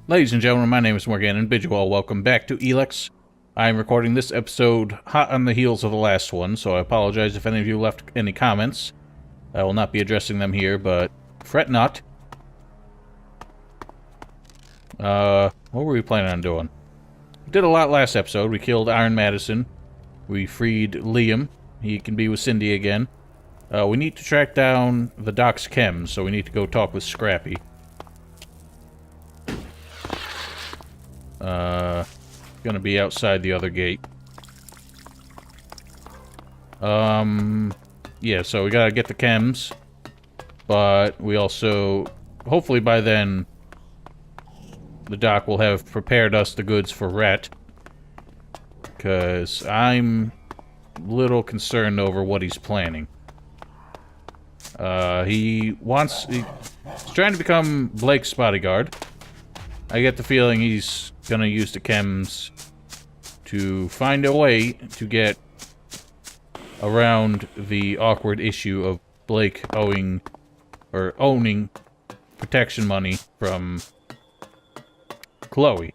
Ladies and gentlemen, my name is Morgan, and bid you all welcome back to Elex. I am recording this episode hot on the heels of the last one, so I apologize if any of you left any comments. I will not be addressing them here, but fret not. What were we planning on doing? We did a lot last episode. We killed Iron Madison. We freed Liam. He can be with Cindy again. We need to track down the Doc's chems, so we need to go talk with Scrappy. Gonna be outside the other gate. Yeah, so we gotta get the chems, but we also, hopefully by then, the Doc will have prepared us the goods for Rhett, because I'm a little concerned over what he's planning. He's trying to become Blake's bodyguard. I get the feeling he's gonna use the chems to find a way to get around the awkward issue of Blake owning protection money from Chloe.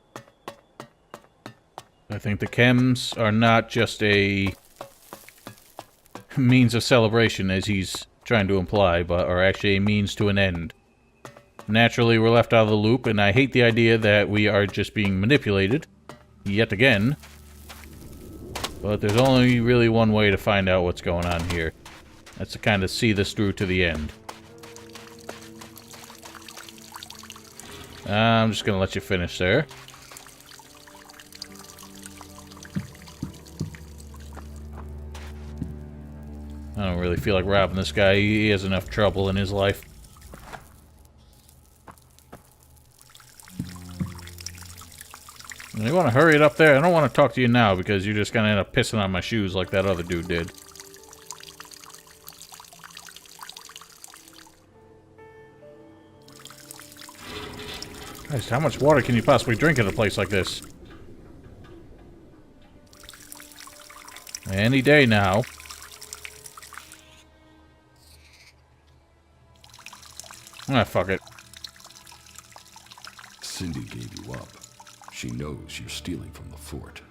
I think the chems are not just a means of celebration, as he's trying to imply, but are actually a means to an end. Naturally, we're left out of the loop, and I hate the idea that we are just being manipulated, yet again. But there's only really one way to find out what's going on here. That's to kind of see this through to the end. I'm just gonna let you finish there. I don't really feel like robbing this guy. He has enough trouble in his life. You want to hurry it up there? I don't want to talk to you now because you're just going to end up pissing on my shoes like that other dude did. Christ, how much water can you possibly drink in a place like this? Any day now. Ah, fuck it. Cindy gave you up. She knows you're stealing from the fort.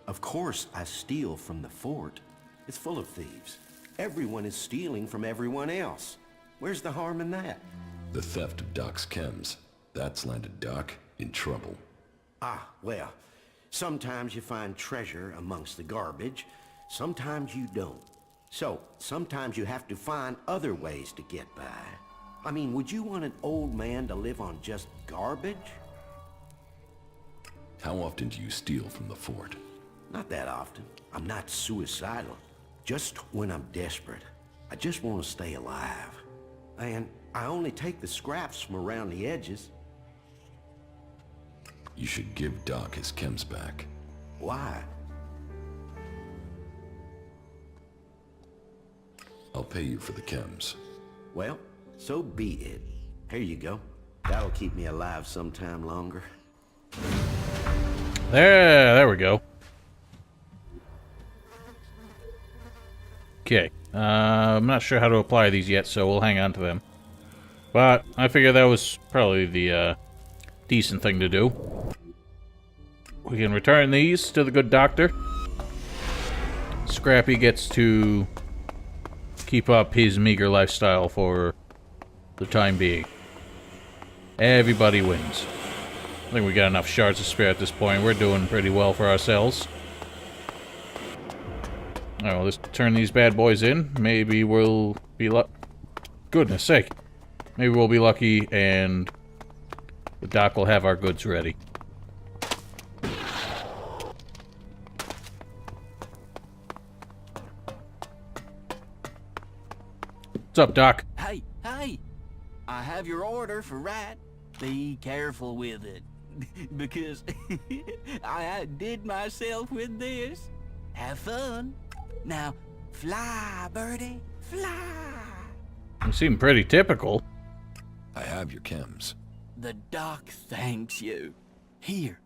Of course I steal from the fort. It's full of thieves. Everyone is stealing from everyone else. Where's the harm in that? The theft of Doc's chems. That's landed Doc in trouble. Ah, well, sometimes you find treasure amongst the garbage. Sometimes you don't. So, sometimes you have to find other ways to get by. I mean, would you want an old man to live on just garbage? How often do you steal from the fort? Not that often. I'm not suicidal. Just when I'm desperate. I just want to stay alive. And I only take the scraps from around the edges. You should give Doc his chems back. Why? I'll pay you for the chems. Well, so be it. Here you go. That'll keep me alive sometime longer. There we go. Okay. I'm not sure how to apply these yet, so we'll hang on to them. But I figure that was probably the decent thing to do. We can return these to the good doctor. Scrappy gets to keep up his meager lifestyle for the time being. Everybody wins. I think we got enough shards to spare at this point. We're doing pretty well for ourselves. Alright, well, let's turn these bad boys in. Maybe we'll be goodness sake. Maybe we'll be lucky and the Doc will have our goods ready. What's up, Doc? Hey, I have your order for Rat. Be careful with it. Because I outdid myself with this. Have fun. Now, fly, birdie, fly. You seem pretty typical. I have your chems. The Doc thanks you. Here,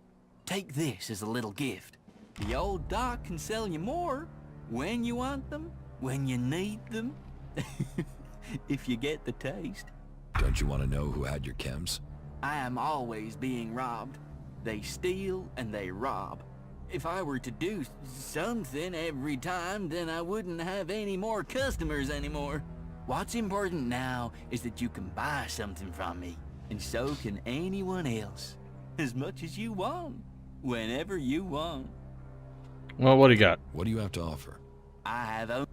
take this as a little gift. The old Doc can sell you more when you want them, when you need them. If you get the taste. Don't you want to know who had your chems? I am always being robbed. They steal and they rob. If I were to do something every time, then I wouldn't have any more customers anymore. What's important now is that you can buy something from me, and so can anyone else. As much as you want, whenever you want. Well, what do you got? What do you have to offer? I have a...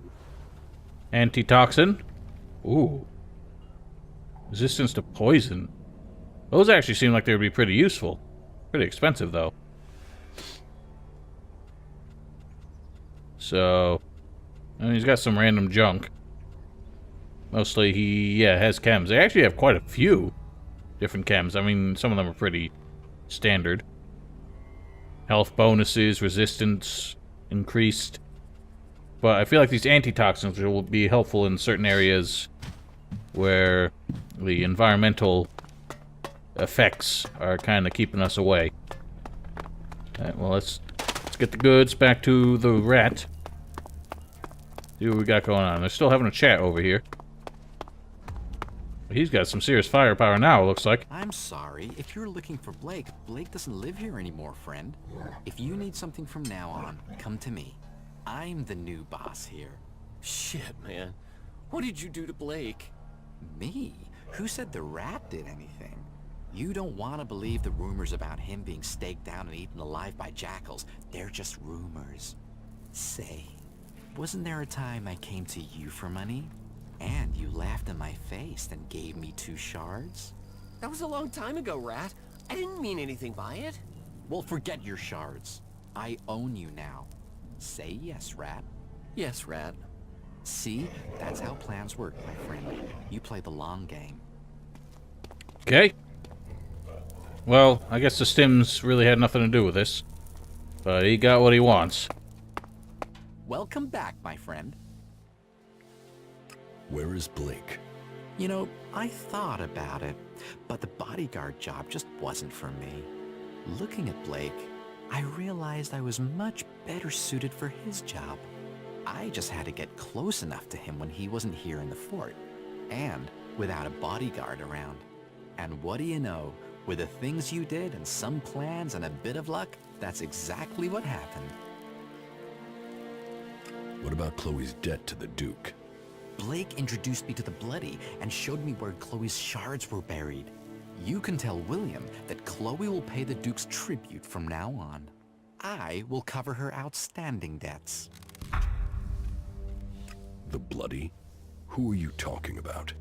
Antitoxin. Ooh. Resistance to poison. Those actually seem like they would be pretty useful. Pretty expensive, though. So, I mean, he's got some random junk. Mostly he, has chems. They actually have quite a few different chems. I mean, some of them are pretty standard. Health bonuses, resistance increased. But I feel like these antitoxins will be helpful in certain areas where the environmental effects are kind of keeping us away. Alright, well, let's get the goods back to the rat. See what we got going on. They're still having a chat over here. He's got some serious firepower now, it looks like. I'm sorry. If you're looking for Blake, Blake doesn't live here anymore, friend. If you need something from now on, come to me. I'm the new boss here. Shit, man. What did you do to Blake? Me? Who said the rat did anything? You don't want to believe the rumors about him being staked down and eaten alive by jackals. They're just rumors. Say, wasn't there a time I came to you for money? And you laughed in my face and gave me 2 shards? That was a long time ago, Rat. I didn't mean anything by it. Well, forget your shards. I own you now. Say yes, Rat. Yes, Rat. See? That's how plans work, my friend. You play the long game. Okay. Well, I guess the stims really had nothing to do with this. But he got what he wants. Welcome back, my friend. Where is Blake? You know, I thought about it, but the bodyguard job just wasn't for me. Looking at Blake, I realized I was much better suited for his job. I just had to get close enough to him when he wasn't here in the fort, and without a bodyguard around. And what do you know, with the things you did and some plans and a bit of luck, that's exactly what happened. What about Chloe's debt to the Duke? Blake introduced me to the Bloody and showed me where Chloe's shards were buried. You can tell William that Chloe will pay the Duke's tribute from now on. I will cover her outstanding debts. The Bloody? Who are you talking about?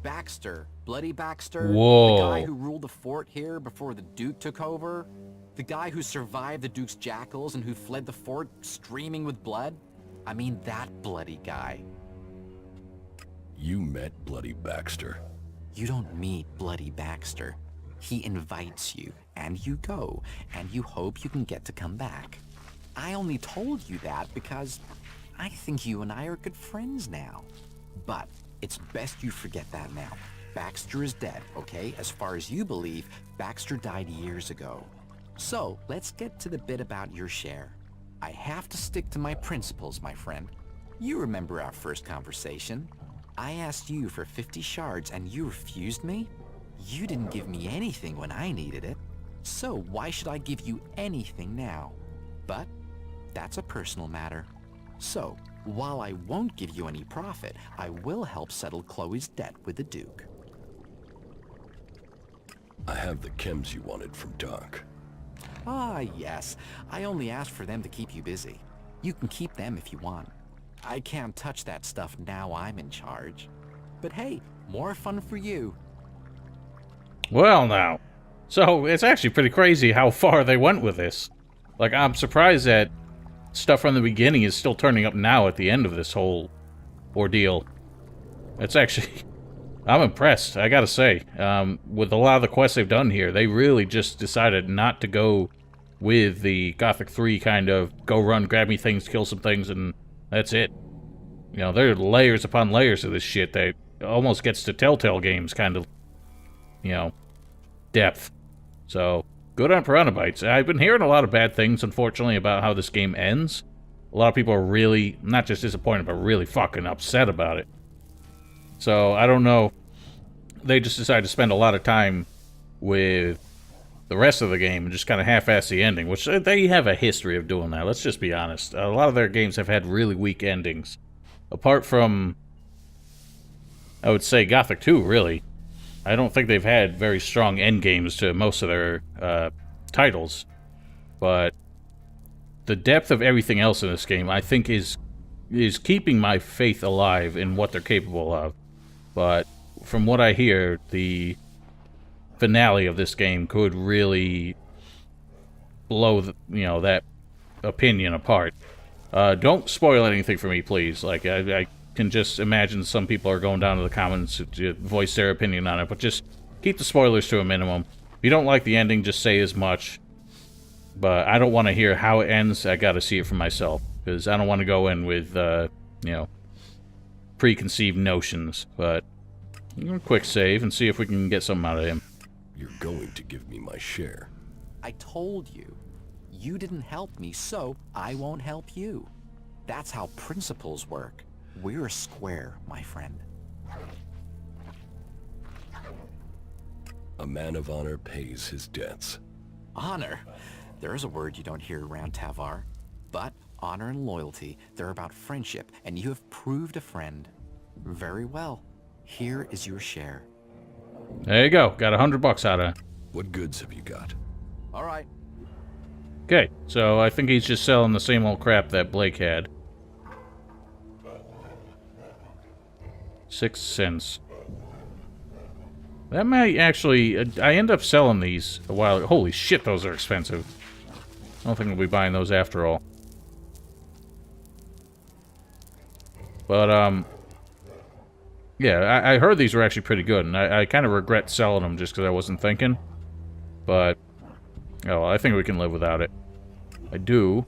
Baxter, Bloody Baxter, Whoa. the guy who ruled the fort here before the Duke took over, the guy who survived the Duke's jackals and who fled the fort streaming with blood. I mean, that bloody guy. You met Bloody Baxter. You don't meet Bloody Baxter. He invites you, and you go, and you hope you can get to come back. I only told you that because I think you and I are good friends now. But it's best you forget that now. Baxter is dead, okay? As far as you believe, Baxter died years ago. So, let's get to the bit about your share. I have to stick to my principles, my friend. You remember our first conversation. I asked you for 50 shards and you refused me? You didn't give me anything when I needed it. So why should I give you anything now? But that's a personal matter. So, while I won't give you any profit, I will help settle Chloe's debt with the Duke. I have the chems you wanted from Doc. Ah, yes. I only asked for them to keep you busy. You can keep them if you want. I can't touch that stuff now I'm in charge. But hey, more fun for you. Well, now. So, it's actually pretty crazy how far they went with this. Like, I'm surprised that stuff from the beginning is still turning up now at the end of this whole ordeal. It's actually... I'm impressed, I gotta say. With a lot of the quests they've done here, they really just decided not to go with the Gothic 3 kind of go run, grab me things, kill some things, and that's it. You know, there are layers upon layers of this shit that almost gets to Telltale Games kind of, you know, depth. So, good on Piranhabytes. I've been hearing a lot of bad things, unfortunately, about how this game ends. A lot of people are really, not just disappointed, but really fucking upset about it. So, I don't know. They just decided to spend a lot of time with the rest of the game and just kind of half-ass the ending, which they have a history of doing that. Let's just be honest. A lot of their games have had really weak endings. Apart from, I would say, Gothic 2, really. I don't think they've had very strong end games to most of their titles. But the depth of everything else in this game, I think, is keeping my faith alive in what they're capable of. But from what I hear, the finale of this game could really blow that opinion apart. Don't spoil anything for me, please. Like, I can just imagine some people are going down to the comments to voice their opinion on it, but just keep the spoilers to a minimum. If you don't like the ending, just say as much. But I don't want to hear how it ends. I gotta see it for myself, because I don't want to go in with preconceived notions. But quick save and see if we can get something out of him. You're going to give me my share. I told you. You didn't help me, so I won't help you. That's how principles work. We're square, my friend. A man of honor pays his debts. Honor? There's a word you don't hear around Tavar. But honor and loyalty, they're about friendship, and you have proved a friend. Very well. Here is your share. There you go. Got $100 out of it. What goods have you got? All right. Okay, so I think he's just selling the same old crap that Blake had. 6 cents. That might actually... I end up selling these a while... Holy shit, those are expensive. I don't think we'll be buying those after all. But, yeah, I heard these were actually pretty good, and I kind of regret selling them just because I wasn't thinking. But, oh, well, I think we can live without it. I do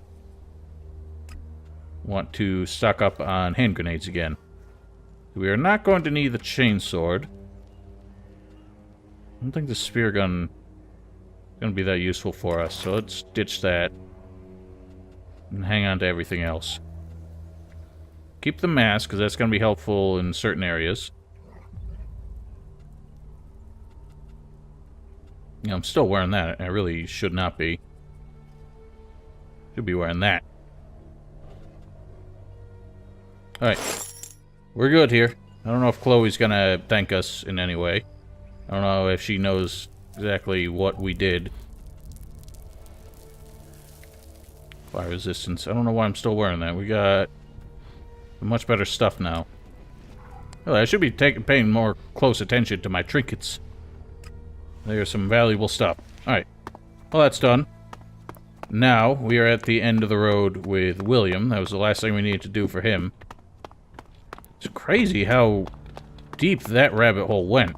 want to stock up on hand grenades again. We are not going to need the chainsword. I don't think the spear gun is going to be that useful for us, so let's ditch that and hang on to everything else. Keep the mask, because that's going to be helpful in certain areas. Yeah, I'm still wearing that. I really should not be. Should be wearing that. Alright. We're good here. I don't know if Chloe's gonna thank us in any way. I don't know if she knows exactly what we did. Fire resistance. I don't know why I'm still wearing that. We got much better stuff now. Well, I should be paying more close attention to my trinkets. There's some valuable stuff. Alright. Well, that's done. Now, we are at the end of the road with William. That was the last thing we needed to do for him. It's crazy how deep that rabbit hole went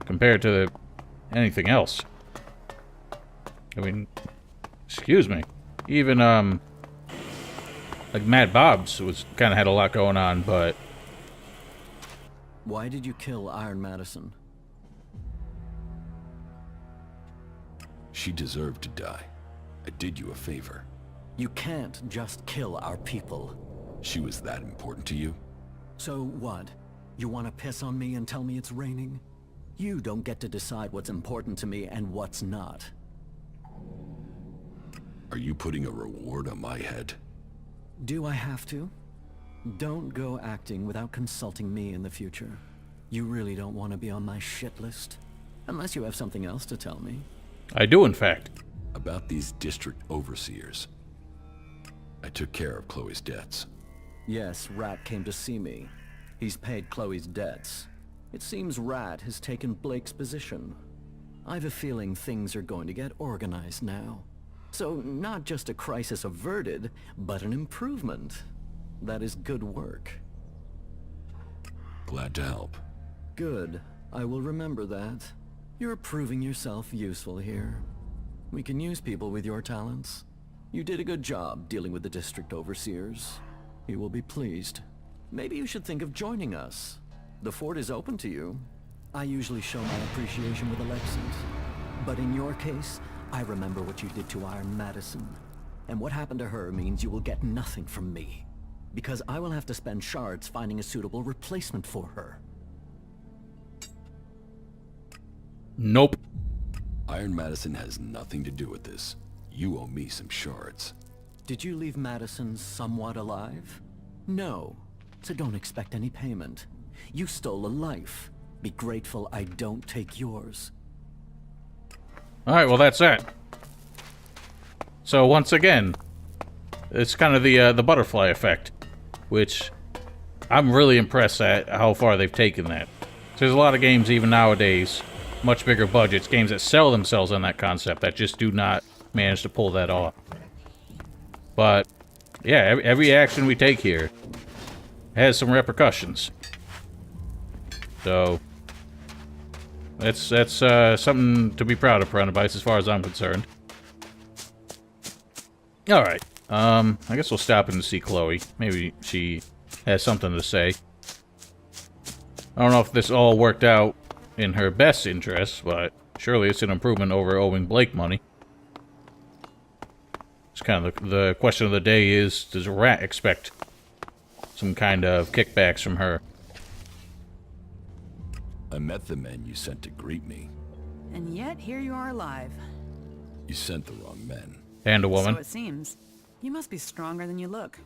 compared to anything else. I mean, excuse me. Even, like Mad Bob's was kind of had a lot going on, but... Why did you kill Iron Madison? She deserved to die. I did you a favor. You can't just kill our people. She was that important to you? So what? You want to piss on me and tell me it's raining? You don't get to decide what's important to me and what's not. Are you putting a reward on my head? Do I have to? Don't go acting without consulting me in the future. You really don't want to be on my shit list? Unless you have something else to tell me. I do, in fact. About these district overseers. I took care of Chloe's debts. Yes, Rat came to see me. He's paid Chloe's debts. It seems Rat has taken Blake's position. I've a feeling things are going to get organized now. So, not just a crisis averted, but an improvement. That is good work. Glad to help. Good. I will remember that. You're proving yourself useful here. We can use people with your talents. You did a good job dealing with the district overseers. He will be pleased. Maybe you should think of joining us. The fort is open to you. I usually show my appreciation with elections. But in your case, I remember what you did to Iron Madison. And what happened to her means you will get nothing from me. Because I will have to spend shards finding a suitable replacement for her. Nope. Iron Madison has nothing to do with this. You owe me some shards. Did you leave Madison somewhat alive? No, so don't expect any payment. You stole a life. Be grateful I don't take yours. Alright, well that's it. So once again, it's kind of the butterfly effect, which I'm really impressed at how far they've taken that. There's a lot of games even nowadays, much bigger budgets, games that sell themselves on that concept that just do not manage to pull that off. But yeah, every action we take here has some repercussions. So that's something to be proud of, Piranha Bytes, as far as I'm concerned. All right, I guess we'll stop in to see Chloe. Maybe she has something to say. I don't know if this all worked out in her best interest, but surely it's an improvement over owing Blake money. It's kind of the question of the day is, does Rat expect some kind of kickbacks from her? I met the men you sent to greet me. And yet, here you are alive. You sent the wrong men. And a woman. So it seems. You must be stronger than you look.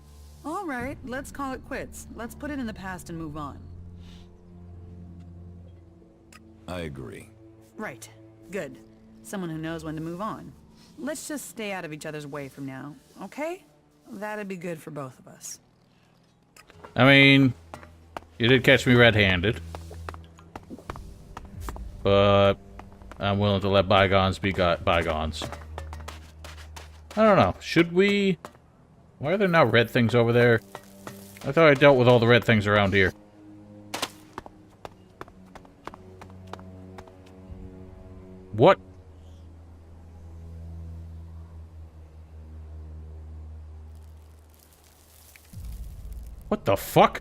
All right, let's call it quits. Let's put it in the past and move on. I agree. Right. Good. Someone who knows when to move on. Let's just stay out of each other's way from now, okay? That'd be good for both of us. I mean, you did catch me red-handed. But I'm willing to let bygones be bygones. I don't know. Should we... Why are there now red things over there? I thought I dealt with all the red things around here. What? What the fuck?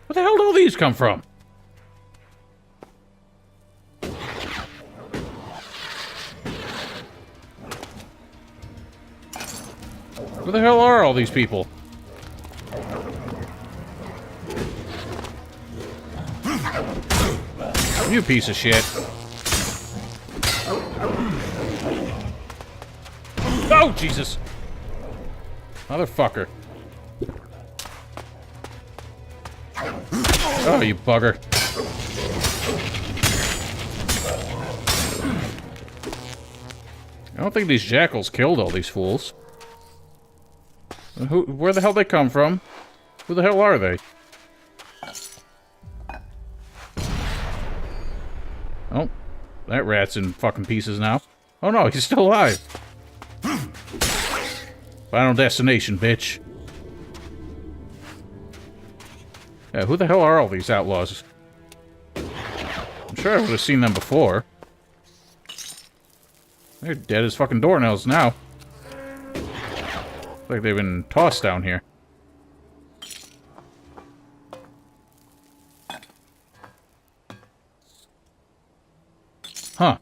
Where the hell did all these come from? Where the hell are all these people? You piece of shit. Oh, Jesus. Motherfucker. Oh, you bugger. I don't think these jackals killed all these fools. Where the hell they come from? Who the hell are they? Oh, that rat's in fucking pieces now. Oh no, he's still alive. Final destination, bitch. Yeah, who the hell are all these outlaws? I'm sure I would have seen them before. They're dead as fucking doornails now. Looks like they've been tossed down here. Huh.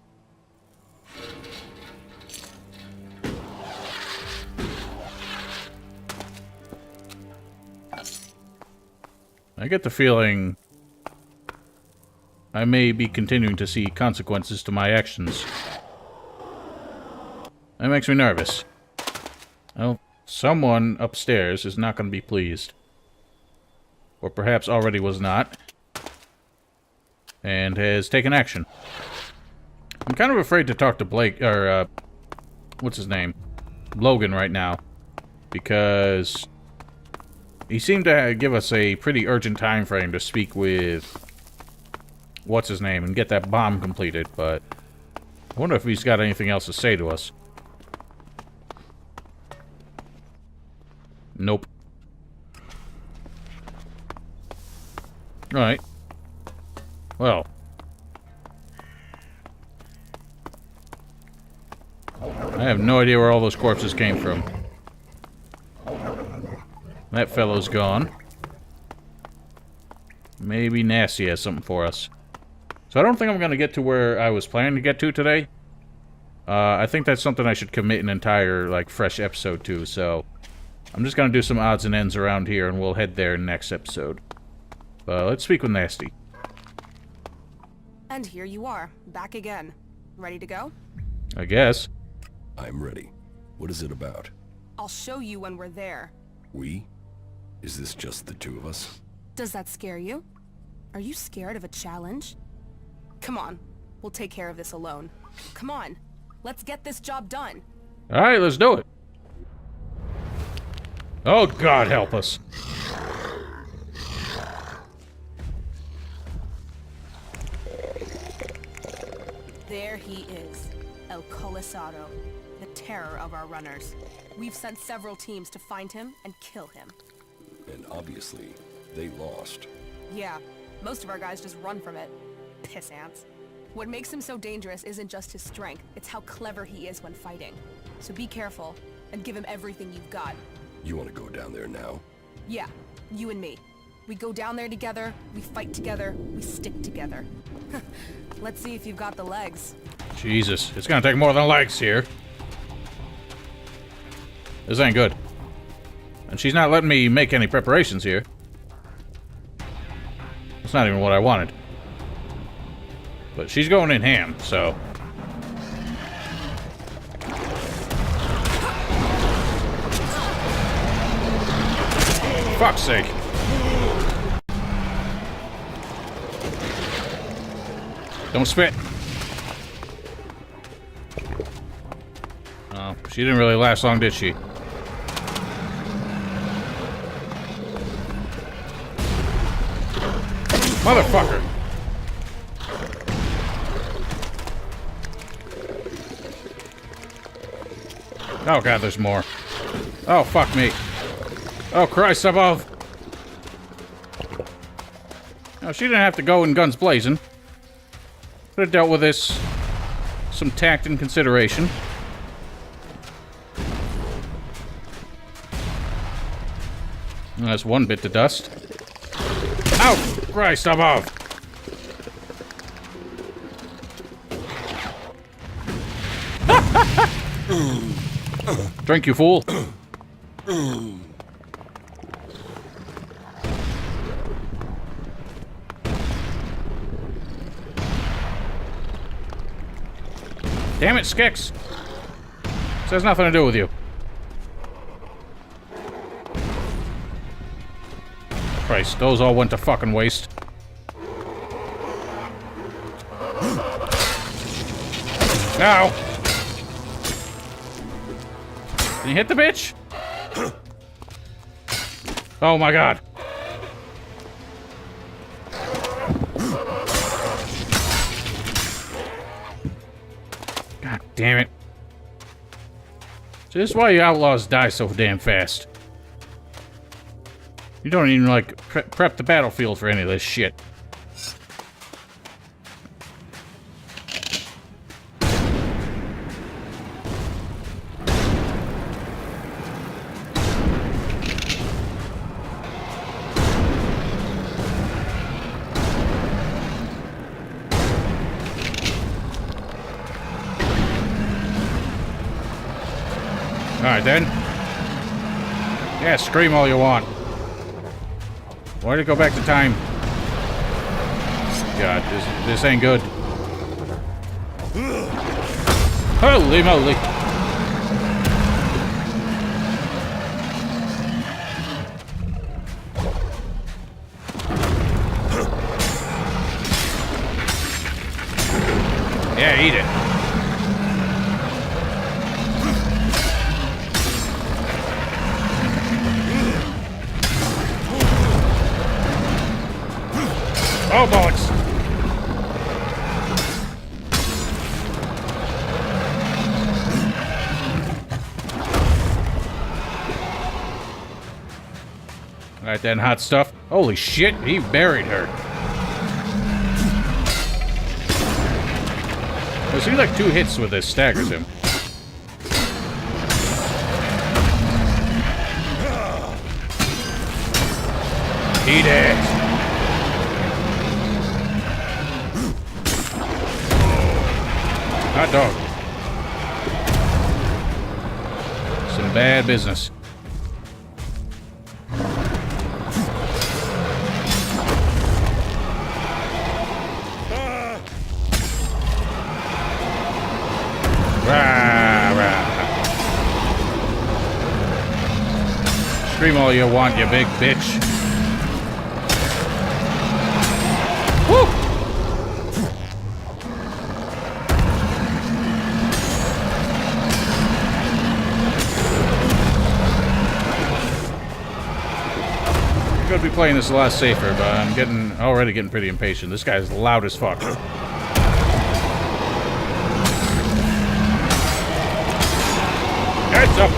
I get the feeling I may be continuing to see consequences to my actions. That makes me nervous. Well, someone upstairs is not going to be pleased. Or perhaps already was not. And has taken action. I'm kind of afraid to talk to Blake, or, what's his name? Logan right now. Because he seemed to give us a pretty urgent time frame to speak with what's his name and get that bomb completed, but I wonder if he's got anything else to say to us. Nope. Alright. Well. I have no idea where all those corpses came from. That fellow's gone. Maybe Nasty has something for us. So I don't think I'm going to get to where I was planning to get to today. I think that's something I should commit an entire, like, fresh episode to, so... I'm just gonna do some odds and ends around here, and we'll head there next episode. Let's speak with Nasty. And here you are, back again. Ready to go? I guess. I'm ready. What is it about? I'll show you when we're there. We? Is this just the two of us? Does that scare you? Are you scared of a challenge? Come on, we'll take care of this alone. Come on, let's get this job done. Alright, let's do it. Oh, God, help us. There he is, El Colisado, the terror of our runners. We've sent several teams to find him and kill him. And obviously, they lost. Yeah, most of our guys just run from it. Piss ants. What makes him so dangerous isn't just his strength, it's how clever he is when fighting. So be careful, and give him everything you've got. You want to go down there now? Yeah, you and me. We go down there together, we fight together, we stick together. Let's see if you've got the legs. Jesus, it's gonna take more than legs here. This ain't good. And she's not letting me make any preparations here. That's not even what I wanted. But she's going in ham, so... Fuck's sake. Don't spit. Oh, she didn't really last long, did she? Motherfucker. Oh God, there's more. Oh, fuck me. Oh, Christ above. No, she didn't have to go in guns blazing. Could have dealt with this. Some tact and consideration. Well, that's one bit to dust. Ow! Christ above! Drink, you fool. Damn it, Skix! This has nothing to do with you. Christ, those all went to fucking waste. Now! Can you hit the bitch? Oh my God. God damn it. So this is why you outlaws die so damn fast. You don't even, like, prep the battlefield for any of this shit. Alright then. Yeah, scream all you want. Why'd it go back to time? God, this ain't good. Holy moly! Yeah, eat it. Oh, bollocks! Alright then, hot stuff. Holy shit, he buried her. It seems like 2 hits with this staggers him. Eat it! Hot dog. bad business. Rah, rah. Scream all you want, you big bitch. Woo! I'm gonna be playing this a lot safer, but I'm already getting pretty impatient. This guy's loud as fuck. Heads up!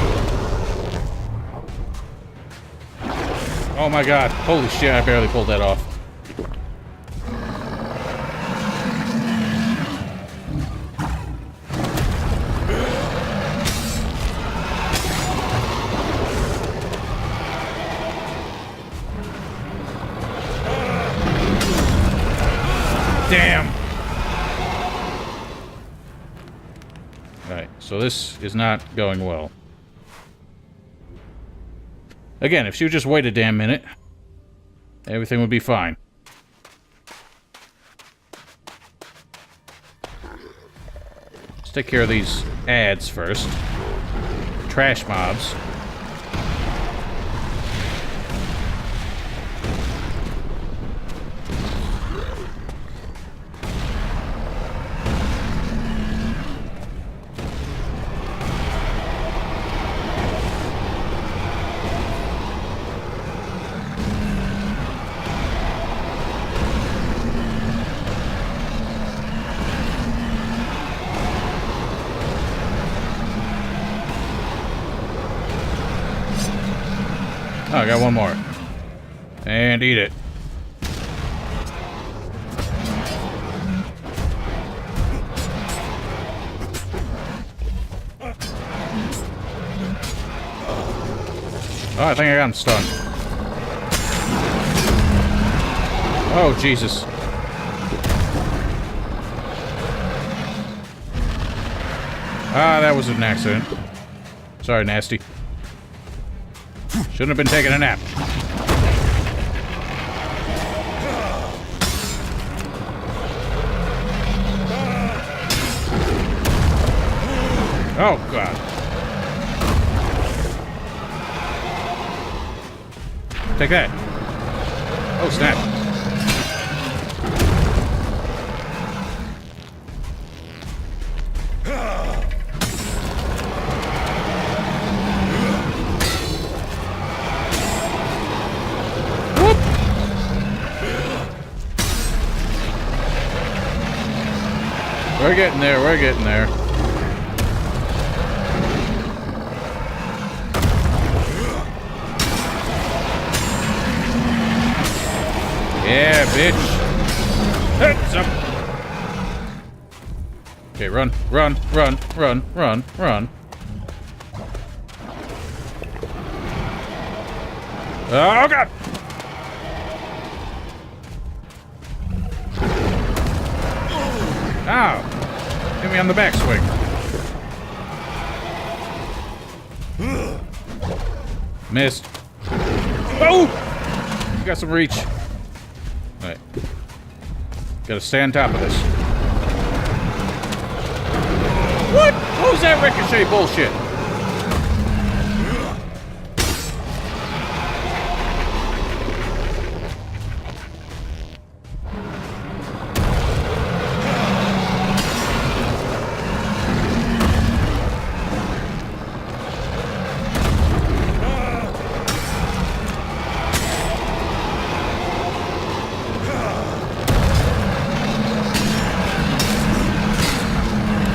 Oh my god. Holy shit, I barely pulled that off. Damn! Alright, so this is not going well. Again, if she would just wait a damn minute, everything would be fine. Let's take care of these ads first. Trash mobs. Oh, I got one more. And eat it. Oh, I think I got him stunned. Oh, Jesus. Ah, that was an accident. Sorry, nasty. Shouldn't have been taking a nap. Oh, God. Take that. Oh, snap. We're getting there, we're getting there. Yeah, bitch. Heads up. Okay, run, run, run, run, run, run. Oh, God! Ow! Hit me on the backswing. Missed. Oh! You got some reach. Alright. Gotta stay on top of this. What? What was that ricochet bullshit?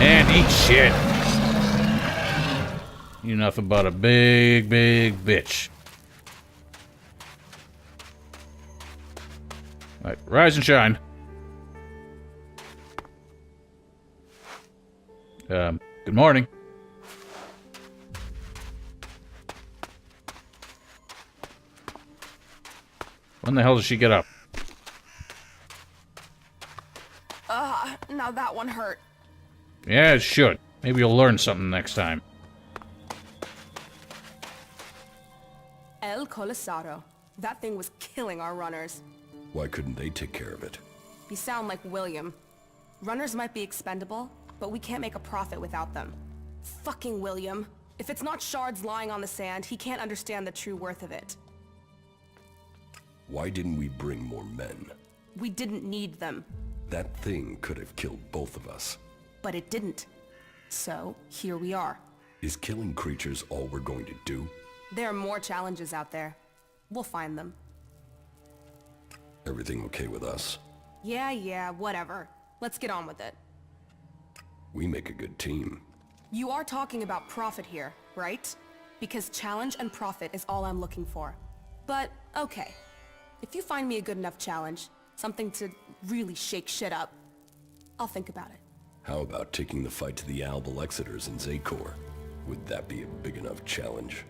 And eat shit. You're nothing but a big, big bitch. Alright, rise and shine. Good morning. When the hell does she get up? Now that one hurt. Yeah, it should. Maybe you'll learn something next time. Colossado. That thing was killing our runners. Why couldn't they take care of it? You sound like William. Runners might be expendable, but we can't make a profit without them. Fucking William. If it's not shards lying on the sand, he can't understand the true worth of it. Why didn't we bring more men? We didn't need them, That thing could have killed both of us. but it didn't. So, here we are. Is killing creatures all we're going to do? There are more challenges out there. We'll find them. Everything okay with us? Yeah, whatever. Let's get on with it. We make a good team. You are talking about profit here, right? Because challenge and profit is all I'm looking for. But, okay. If you find me a good enough challenge, something to really shake shit up, I'll think about it. How about taking the fight to the Albalexiters in Zakor? Would that be a big enough challenge?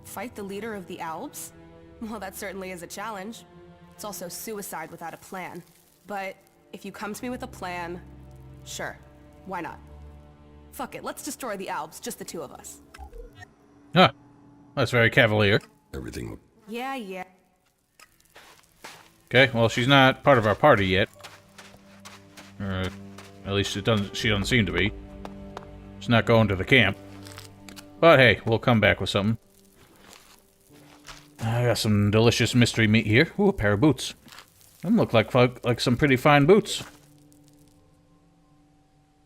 Fight the leader of the Albs? Well, that certainly is a challenge. It's also suicide without a plan. But if you come to me with a plan, sure, why not? Fuck it, let's destroy the Albs, just the two of us. Huh. That's very cavalier. Everything... Yeah. Okay, well, she's not part of our party yet. Or at least she doesn't seem to be. She's not going to the camp. But hey, we'll come back with something. I got some delicious mystery meat here. Ooh, a pair of boots. Them look like some pretty fine boots.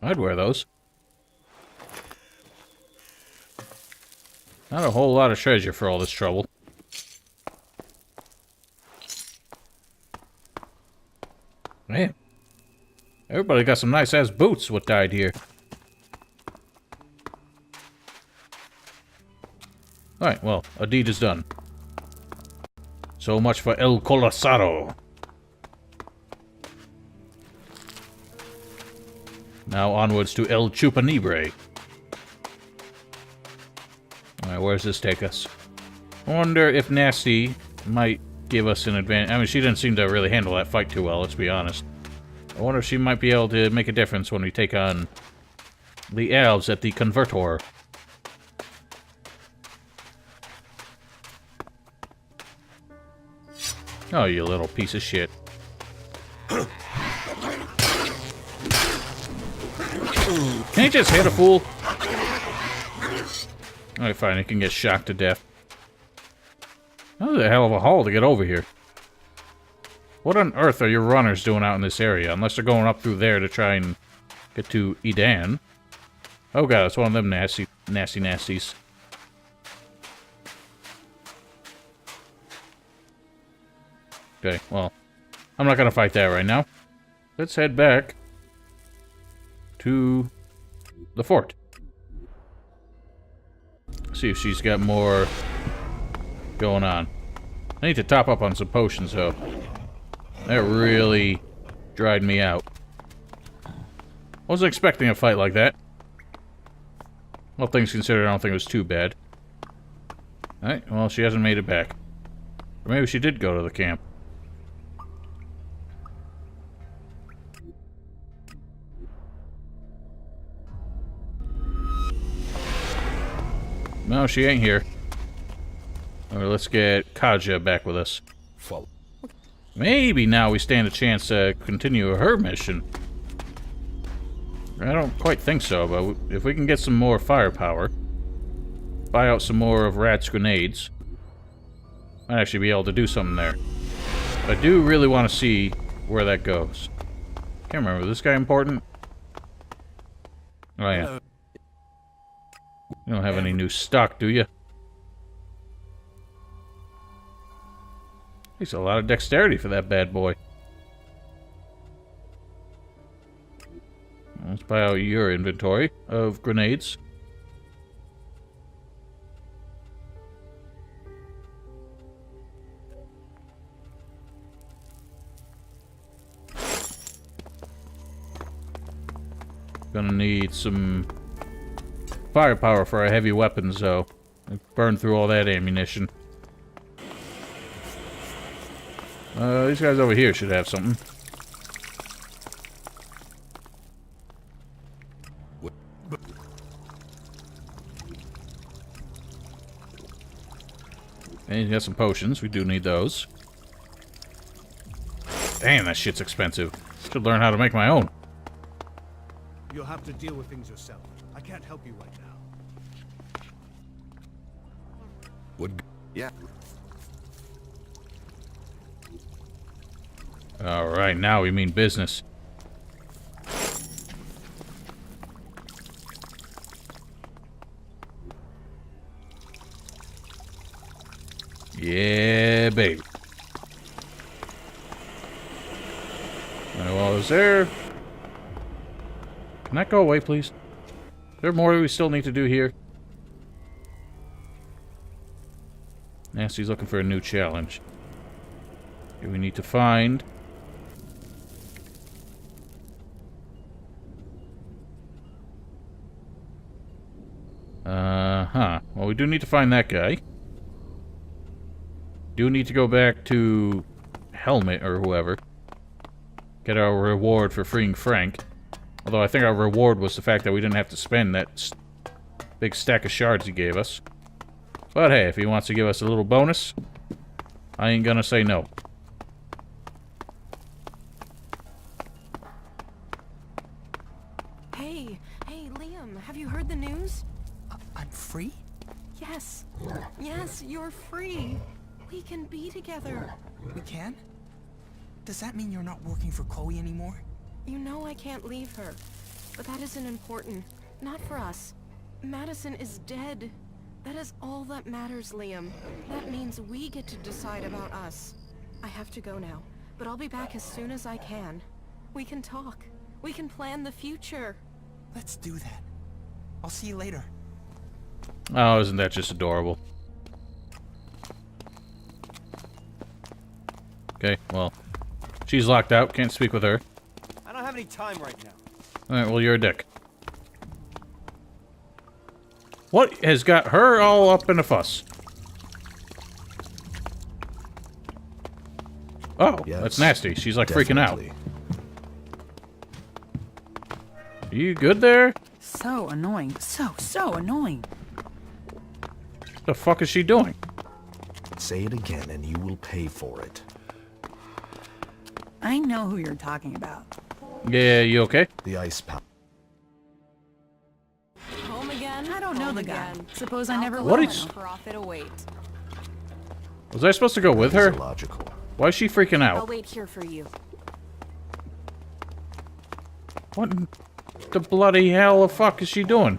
I'd wear those. Not a whole lot of treasure for all this trouble. Man. Everybody got some nice-ass boots what died here. Alright, well, a deed is done. So much for El Colossado. Now onwards to El Chupanibre. Alright, where does this take us? I wonder if Nasty might give us an advantage. I mean, she didn't seem to really handle that fight too well, let's be honest. I wonder if she might be able to make a difference when we take on the elves at the Convertor. Oh, you little piece of shit. Can you just hit a fool? Alright, fine, he can get shocked to death. That was a hell of a haul to get over here. What on earth are your runners doing out in this area? Unless they're going up through there to try and get to Edan. Oh god, it's one of them nasties. Okay, well, I'm not gonna fight that right now. Let's head back to the fort. See if she's got more going on. I need to top up on some potions, though. That really dried me out. Wasn't expecting a fight like that. All things considered, I don't think it was too bad. Alright, well, she hasn't made it back. Or maybe she did go to the camp. No, she ain't here. Alright, let's get Kaja back with us. Follow. Maybe now we stand a chance to continue her mission. I don't quite think so, but if we can get some more firepower, buy out some more of Rat's grenades, might actually be able to do something there. I do really want to see where that goes. Can't remember, is this guy important? Oh yeah. You don't have any new stock, do you? Takes a lot of dexterity for that bad boy. Let's buy out your inventory of grenades. Gonna need some firepower for our heavy weapons, though. Burn through all that ammunition. These guys over here should have something. And you got some potions. We do need those. Damn, that shit's expensive. Should learn how to make my own. You'll have to deal with things yourself. I can't help you right now. What? Yeah. Alright, now we mean business. Yeah, baby. Well, is there... Can that go away, please? Is there more we still need to do here? Nasty's looking for a new challenge. Okay, we need to find... Well, we do need to find that guy. Do need to go back to Helmet or whoever. Get our reward for freeing Frank. Although I think our reward was the fact that we didn't have to spend that big stack of shards he gave us. But hey, if he wants to give us a little bonus, I ain't gonna say no. Hey, Liam, have you heard the news? I'm free? Yes. Yes, you're free. We can be together. We can? Does that mean you're not working for Chloe anymore? You know I can't leave her. But that isn't important. Not for us. Madison is dead. That is all that matters, Liam. That means we get to decide about us. I have to go now, but I'll be back as soon as I can. We can talk. We can plan the future. Let's do that. I'll see you later. Oh, isn't that just adorable? Okay, well, she's locked out. Can't speak with her. I don't have any time right now. Alright, well, you're a dick. What has got her all up in a fuss? Oh, Yes, that's nasty. She's like definitely. freaking out. Are you good there? So annoying. So annoying. What the fuck is she doing? Say it again and you will pay for it. I know who you're talking about. Yeah, you okay? The ice pal. Home again? I don't know Home the guy. again. Suppose I never What will. is- Profit await. Was I supposed to go with her? Illogical. Why is she freaking I'll out? wait here for you. What in the bloody hell the fuck is she doing?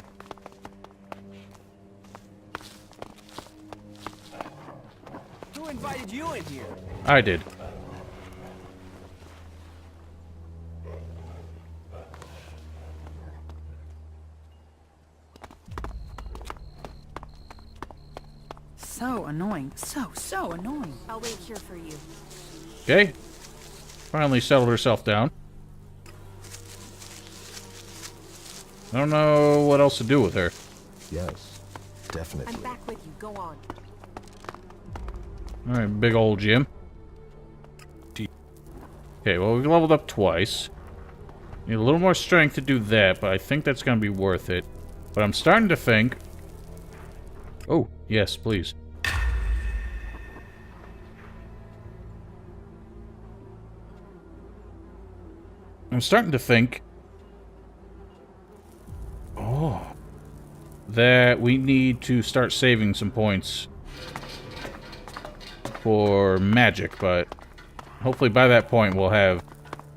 Who invited you in here? I did. So annoying. So annoying. I'll wait here for you. Okay. Finally settled herself down. I don't know what else to do with her. Yes, definitely. I'm back with you. Go on. Alright, big old Jim. Okay, well, we've leveled up twice. Need a little more strength to do that, but I think that's going to be worth it. But I'm starting to think... Oh, yes, please. I'm starting to think... Oh. That we need to start saving some points for magic, but hopefully by that point we'll have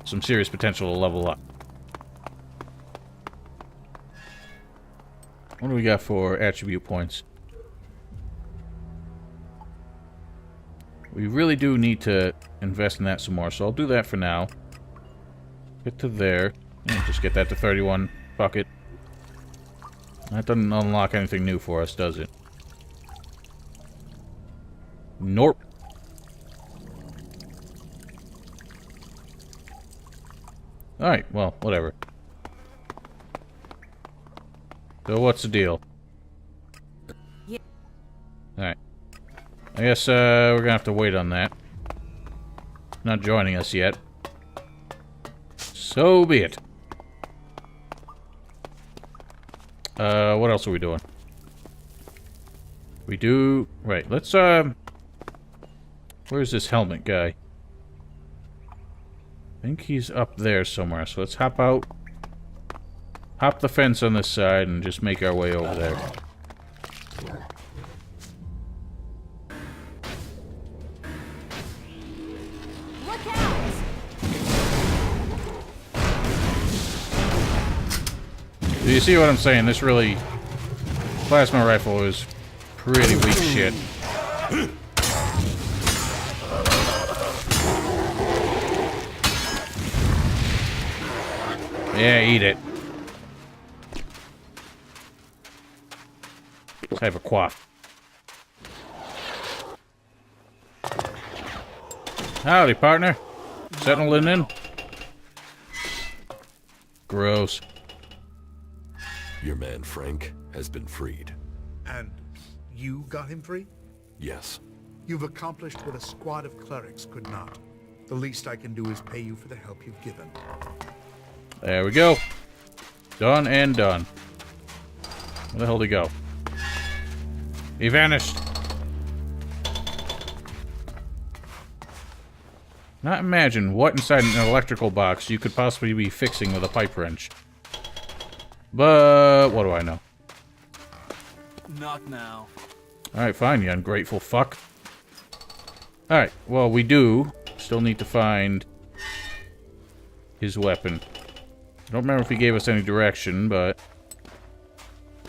some serious potential to level up. What do we got for attribute points? We really do need to invest in that some more, so I'll do that for now. Get to there. And just get that to 31. Fuck it. That doesn't unlock anything new for us, does it? Nope. Alright, well, whatever. So what's the deal? Yeah. Alright. I guess we're gonna have to wait on that. Not joining us yet. So be it. What else are we doing? We do... Right, let's Where's this helmet guy? I think he's up there somewhere, so let's hop out. Hop the fence on this side and just make our way over there. Look out! Do you see what I'm saying? This really... Plasma rifle is pretty weak shit. Yeah, eat it. Let's have a quaff. Howdy, partner. Settling in? Gross. Your man, Frank, has been freed. And you got him free? Yes. You've accomplished what a squad of clerics could not. The least I can do is pay you for the help you've given. There we go. Done and done. Where the hell did he go? He vanished. Not imagine what inside an electrical box you could possibly be fixing with a pipe wrench. But what do I know? Not now. Alright, fine, you ungrateful fuck. Alright, well, we do still need to find his weapon. I don't remember if he gave us any direction, but...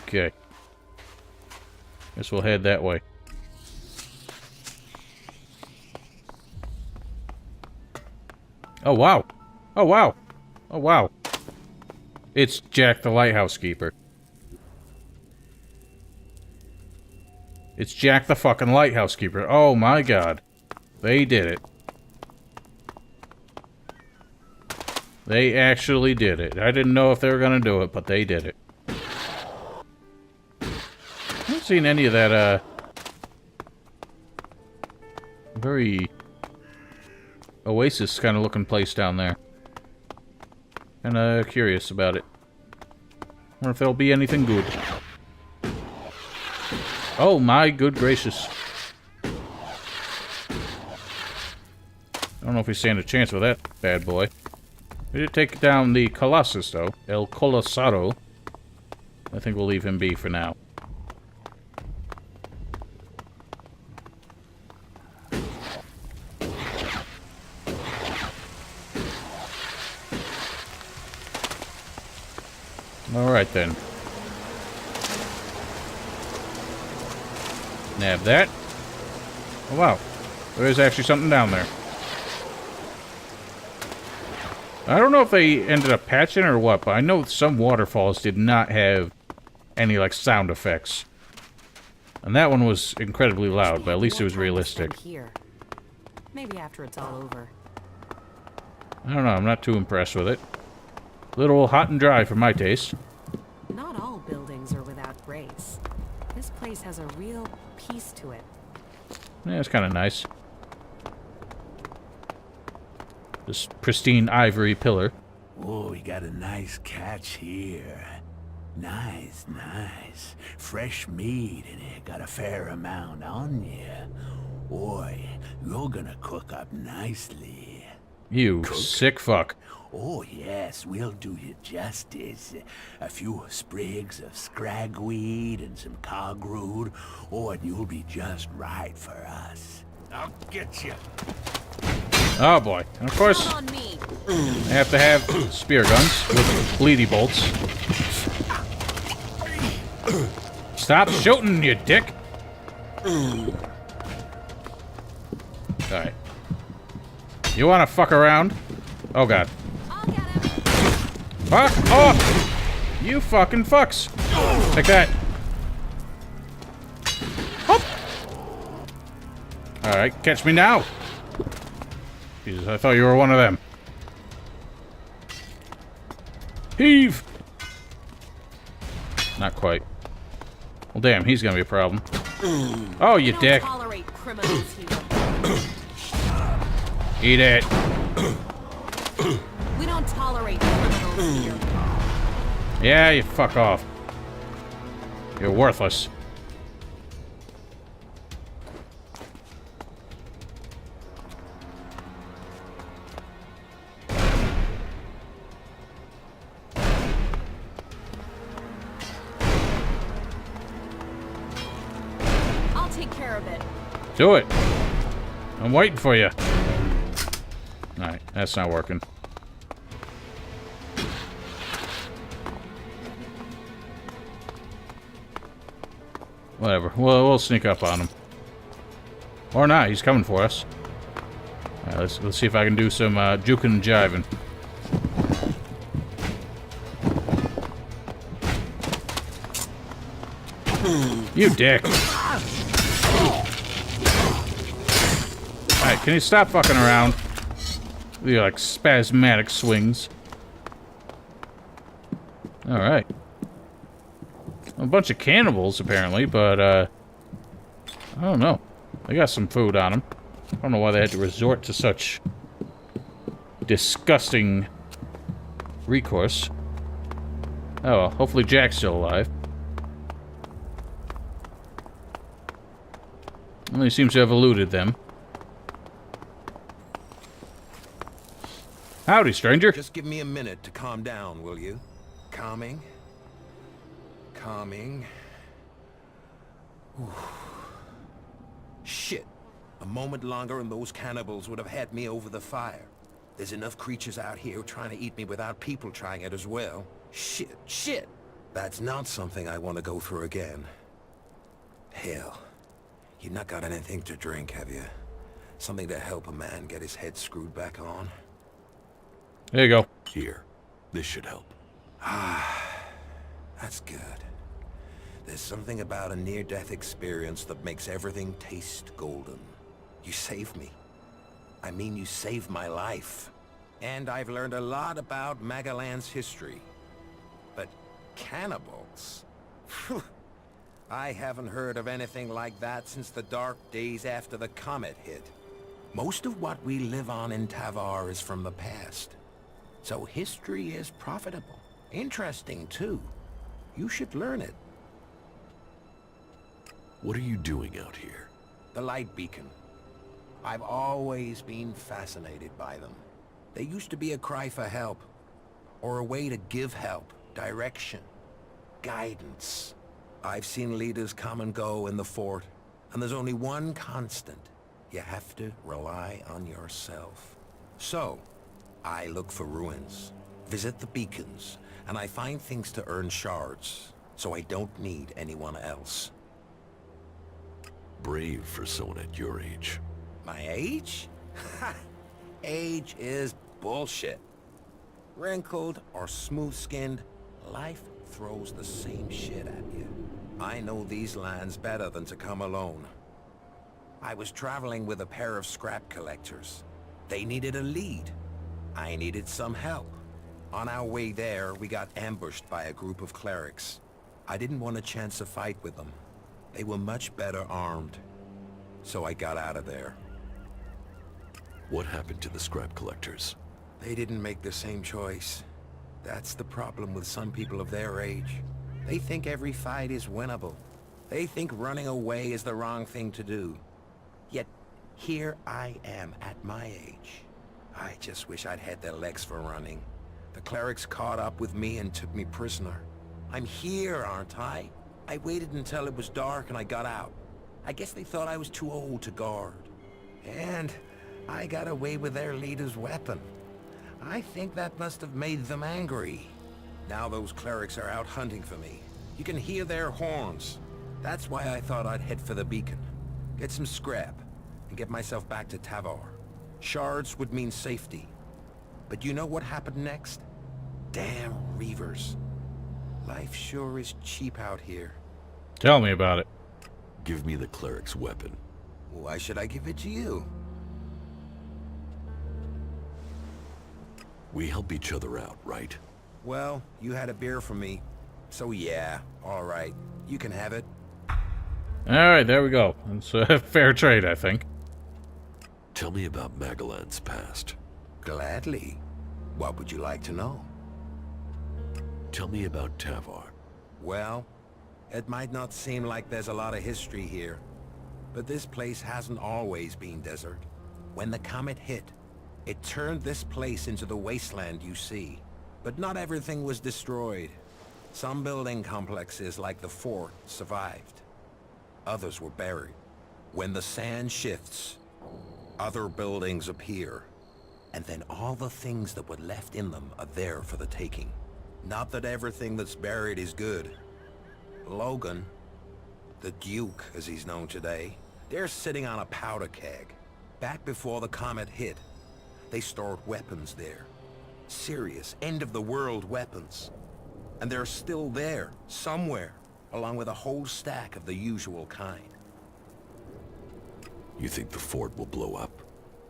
Okay. Guess we'll head that way. Oh, wow. Oh, wow. Oh, wow. It's Jack the Lighthouse Keeper. It's Jack the fucking Lighthouse Keeper. Oh, my God. They did it. They actually did it. I didn't know if they were gonna do it, but they did it. I haven't seen any of that, very Oasis kind of looking place down there. Kinda curious about it. Wonder if there'll be anything good. Oh my good gracious. I don't know if we stand a chance with that bad boy. We did take down the Colossus, though. El Colossado. I think we'll leave him be for now. Alright then. Nab that. Oh wow. There is actually something down there. I don't know if they ended up patching or what, but I know some waterfalls did not have any, like, sound effects. And that one was incredibly loud, but at least it was realistic. Here. Maybe after it's all over. I don't know, I'm not too impressed with it. A little hot and dry for my taste. Not all buildings are without grace. This place has a real peace to it. Yeah, it's kind of nice. This pristine ivory pillar. Oh, we got a nice catch here. Nice, nice. Fresh meat and it got a fair amount on you. Boy, you're gonna cook up nicely. You sick fuck. Oh, yes, we'll do you justice. A few sprigs of scragweed and some cogroot. Oh, and you'll be just right for us. I'll get you. Oh boy. And of course, I have to have spear guns with bleedy bolts. Stop shooting, you dick! Alright. You wanna fuck around? Oh god. Fuck off! You fucking fucks! Take that. Hop! Alright, catch me now! Jesus, I thought you were one of them. Heave! Not quite. Well, damn, he's gonna be a problem. Oh, you dick. Tolerate criminals here. Eat it. We don't tolerate criminals here. Yeah, you fuck off. You're worthless. for a bit. Do it. I'm waiting for you. Alright, that's not working. Whatever. We'll sneak up on him. Or not. He's coming for us. Alright, let's see if I can do some juking and jiving. You dick. Alright, can you stop fucking around? With your, like, spasmodic swings. Alright. A bunch of cannibals, apparently, but, I don't know. They got some food on them. I don't know why they had to resort to such disgusting recourse. Oh well, hopefully Jack's still alive. Well, he seems to have eluded them. Howdy, stranger. Just give me a minute to calm down, will you? Calming. Calming. Whew. Shit. A moment longer and those cannibals would have had me over the fire. There's enough creatures out here trying to eat me without people trying it as well. Shit, shit. That's not something I want to go through again. Hell. You've not got anything to drink, have you? Something to help a man get his head screwed back on? There you go. Here. This should help. Ah, that's good. There's something about a near-death experience that makes everything taste golden. You saved me. I mean, you saved my life. And I've learned a lot about Magalan's history. But cannibals? I haven't heard of anything like that since the dark days after the comet hit. Most of what we live on in Tavar is from the past. So history is profitable. Interesting, too. You should learn it. What are you doing out here? The light beacon. I've always been fascinated by them. They used to be a cry for help. Or a way to give help, direction, guidance. I've seen leaders come and go in the fort, and there's only one constant. You have to rely on yourself. So, I look for ruins, visit the beacons, and I find things to earn shards, so I don't need anyone else. Brave for someone at your age. My age? Age is bullshit. Wrinkled or smooth-skinned, life throws the same shit at you. I know these lands better than to come alone. I was traveling with a pair of scrap collectors. They needed a lead. I needed some help. On our way there, we got ambushed by a group of clerics. I didn't want a chance to fight with them. They were much better armed. So I got out of there. What happened to the scrap collectors? They didn't make the same choice. That's the problem with some people of their age. They think every fight is winnable. They think running away is the wrong thing to do. Yet, here I am at my age. I just wish I'd had their legs for running. The clerics caught up with me and took me prisoner. I'm here, aren't I? I waited until it was dark and I got out. I guess they thought I was too old to guard. And I got away with their leader's weapon. I think that must have made them angry. Now those clerics are out hunting for me. You can hear their horns. That's why I thought I'd head for the beacon. Get some scrap, and get myself back to Tavar. Shards would mean safety. But you know what happened next? Damn Reavers. Life sure is cheap out here. Tell me about it. Give me the cleric's weapon. Why should I give it to you? We help each other out, right? Well, you had a beer from me. So yeah, alright. You can have it. Alright, there we go. It's a fair trade, I think. Tell me about Magalan's past. Gladly. What would you like to know? Tell me about Tavar. Well, it might not seem like there's a lot of history here, but this place hasn't always been desert. When the comet hit, it turned this place into the wasteland you see. But not everything was destroyed. Some building complexes, like the fort, survived. Others were buried. When the sand shifts, other buildings appear. And then all the things that were left in them are there for the taking. Not that everything that's buried is good. Logan, the Duke as he's known today, they're sitting on a powder keg. Back before the comet hit, they stored weapons there. Serious, end-of-the-world weapons. And they're still there, somewhere, along with a whole stack of the usual kind. You think the fort will blow up?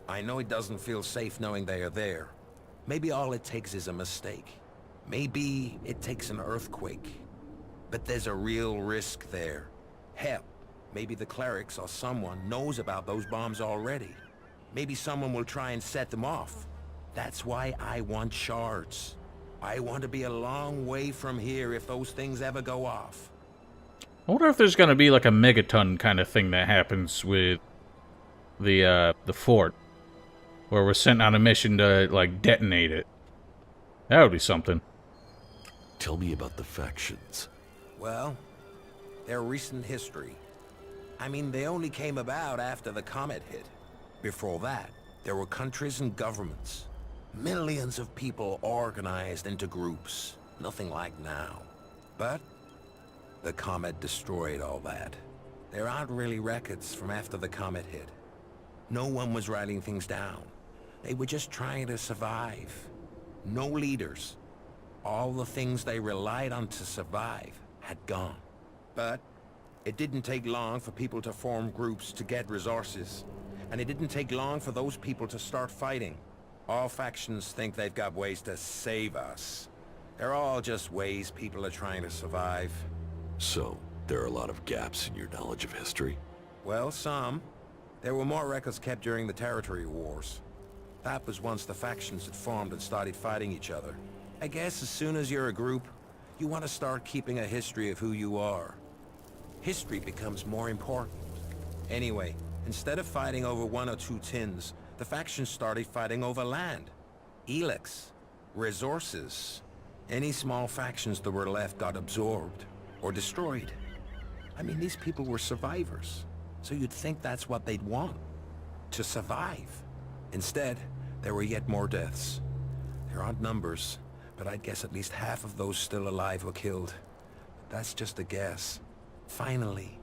I know it doesn't feel safe knowing they are there. Maybe all it takes is a mistake. Maybe it takes an earthquake. But there's a real risk there. Hell, maybe the clerics or someone knows about those bombs already. Maybe someone will try and set them off. That's why I want shards. I want to be a long way from here if those things ever go off. I wonder if there's gonna be like a megaton kind of thing that happens with the fort, where we're sent on a mission to like detonate it. That would be something. Tell me about the factions. Well, their recent history. I mean, they only came about after the comet hit. Before that, there were countries and governments. Millions of people organized into groups. Nothing like now. But the comet destroyed all that. There aren't really records from after the comet hit. No one was writing things down. They were just trying to survive. No leaders. All the things they relied on to survive had gone. But it didn't take long for people to form groups to get resources. And it didn't take long for those people to start fighting. All factions think they've got ways to save us. They're all just ways people are trying to survive. So, there are a lot of gaps in your knowledge of history? Well, some. There were more records kept during the territory wars. That was once the factions had formed and started fighting each other. I guess as soon as you're a group, you want to start keeping a history of who you are. History becomes more important. Anyway, instead of fighting over 1 or 2 tins, the factions started fighting over land. Elex. Resources. Any small factions that were left got absorbed or destroyed. I mean, these people were survivors. So you'd think that's what they'd want. To survive. Instead, there were yet more deaths. There aren't numbers, but I'd guess at least half of those still alive were killed. But that's just a guess. Finally,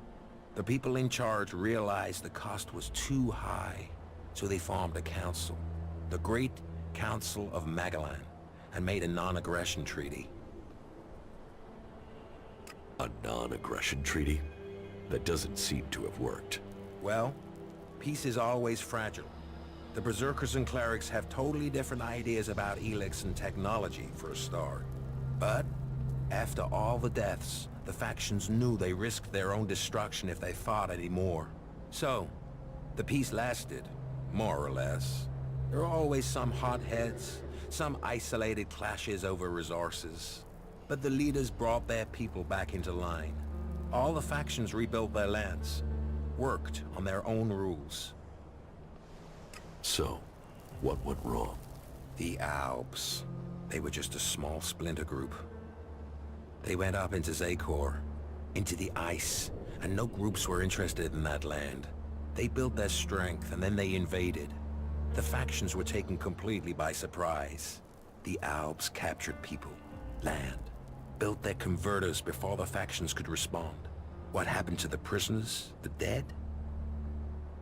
the people in charge realized the cost was too high, so they formed a council, the Great Council of Magellan, and made a non-aggression treaty. A non-aggression treaty? That doesn't seem to have worked. Well, peace is always fragile. The Berserkers and Clerics have totally different ideas about Elex and technology, for a start. But, after all the deaths, the factions knew they risked their own destruction if they fought anymore. So, the peace lasted, more or less. There are always some hotheads, some isolated clashes over resources. But the leaders brought their people back into line. All the factions rebuilt their lands, worked on their own rules. So, what went wrong? The Alps. They were just a small splinter group. They went up into Zakor, into the ice, and no groups were interested in that land. They built their strength, and then they invaded. The factions were taken completely by surprise. The Alps captured people, land, built their converters before the factions could respond. What happened to the prisoners, the dead?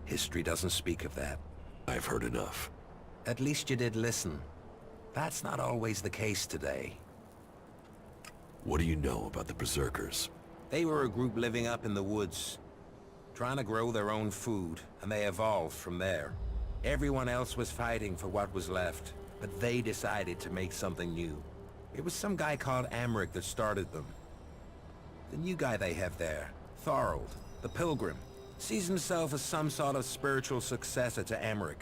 History doesn't speak of that. I've heard enough. At least you did listen. That's not always the case today. What do you know about the Berserkers? They were a group living up in the woods, trying to grow their own food, and they evolved from there. Everyone else was fighting for what was left, but they decided to make something new. It was some guy called Amric that started them. The new guy they have there, Thorold, the Pilgrim, sees himself as some sort of spiritual successor to Amric.